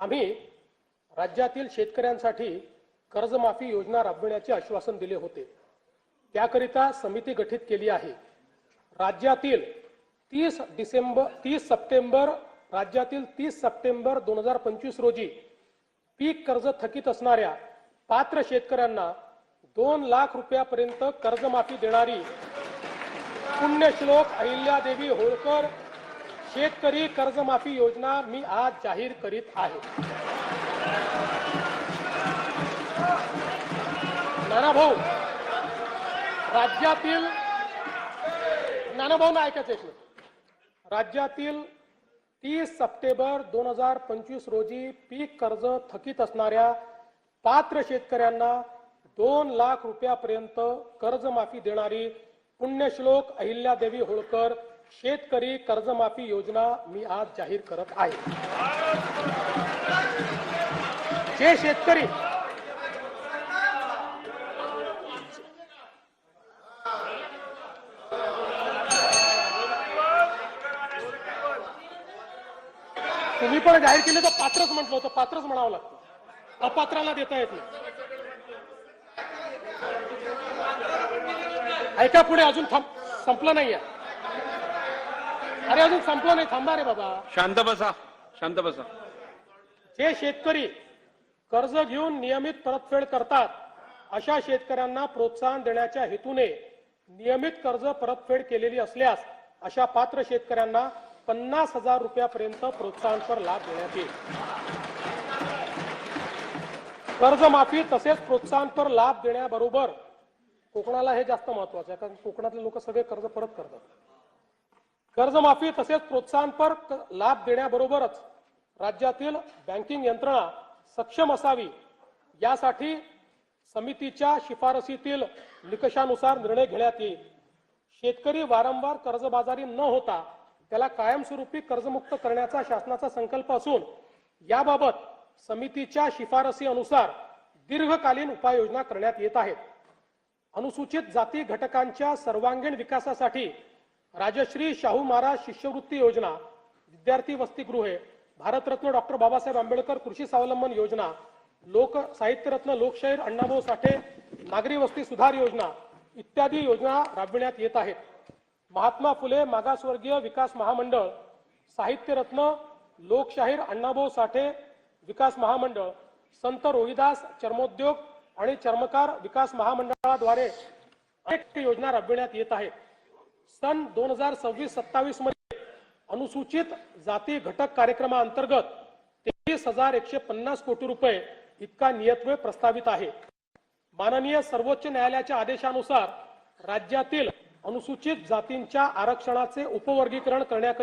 आम्ही राज्यातील शेतकऱ्यांसाठी कर्जमाफी योजना राबविण्याचे आश्वासन दिले होते। त्याकरिता समिती गठीत केली आहे। राज्यातील 30 सप्टेंबर 2025 रोजी पीक कर्ज थकीत असणाऱ्या पात्र शेतकऱ्यांना 2 लाख रुपयापर्यंत कर्जमाफी देणारी पुण्यश्लोक अहिल्यादेवी होळकर शेतकरी कर्जमाफी योजना मी आज जाहीर करीत आहे। नानाभाऊ, राज्यातील राज्यातील 30 सप्टेंबर 2025 रोजी पीक कर्ज थकीत असणाऱ्या पात्र शेतकऱ्यांना 2 लाख रुपयापर्यंत कर्जमाफी देणारी पुण्यश्लोक अहिल्यादेवी होळकर शेतकरी कर्जमाफी योजना मी आज जाहीर करत आहे। जे शेतकरी तुम्ही पण जाहीर केले तर पात्रच म्हटलं होतं, पात्रच म्हणावं लागतं, अपात्राला देता येत नाही। ऐका पुढे, अजून संपलं नाहीये। अरे अजून संपलं नाही, थांबा रे बाबा, शांत बसा, शांत बसा। जे शेतकरी कर्ज घेऊन नियमित परतफेड करतात अशा शेतकऱ्यांना प्रोत्साहन देण्याच्या हेतूने नियमित कर्ज परतफेड केलेली असल्यास अशा पात्र शेतकऱ्यांना 50,000 रुपयापर्यंत प्रोत्साहनपर लाभ देण्यात येईल। कर्जमाफी तसेच प्रोत्साहनपर लाभ देण्याबरोबर कोकणाला हे जास्त महत्त्वाचं आहे, कारण कोकणातले लोक सगळे कर्ज परत करतात। कर्जमाफी तसेच प्रोत्साहनपर लाभ देण्याबरोबरच राज्यातील बँकिंग यंत्रणा सक्षम असावी यासाठी समितीच्या शिफारसीतील निकषानुसार निर्णय घेण्यात येईल। शेतकरी वारंवार कर्जबाजारी न होता त्याला कायमस्वरूपी कर्जमुक्त करण्याचा शासनाचा संकल्प असून याबाबत समितीच्या शिफारसी अनुसार दीर्घकालीन उपाययोजना करण्यात येत आहेत। अनुसूचित जाती घटकांच्या सर्वांगीण विकासासाठी राजश्री शाहू महाराज शिष्यवृत्ती योजना, विद्यार्थी वसतिगृहे, भारतरत्न डॉक्टर बाबासाहेब आंबेडकर कृषी स्वावलंबन योजना, लोक साहित्यरत्न लोकशाहीर अण्णाभाऊ साठे नागरी वस्ती सुधार योजना इत्यादी योजना राबविण्यात येत आहेत। महात्मा फुले मागासवर्गीय विकास महामंडळ, साहित्यरत्न लोकशाहीर अण्णाभाऊ साठे विकास महामंडळ, संत रोहिदास चर्मोद्योग आणि चर्मकार विकास महामंडळाद्वारे अनेक योजना राबविण्यात येत आहेत। सन 2026-27 मध्ये अनुसूचित जाती घटक कार्यक्रमाअंतर्गत 23,150 कोटी रुपये इतका नियतव्यय प्रस्तावित आहे। माननीय सर्वोच्च न्यायालयाच्या आदेशानुसार राज्यातील अनुसूचित जातींच्या आरक्षणाचे उपवर्गीकरण करण्याकरिता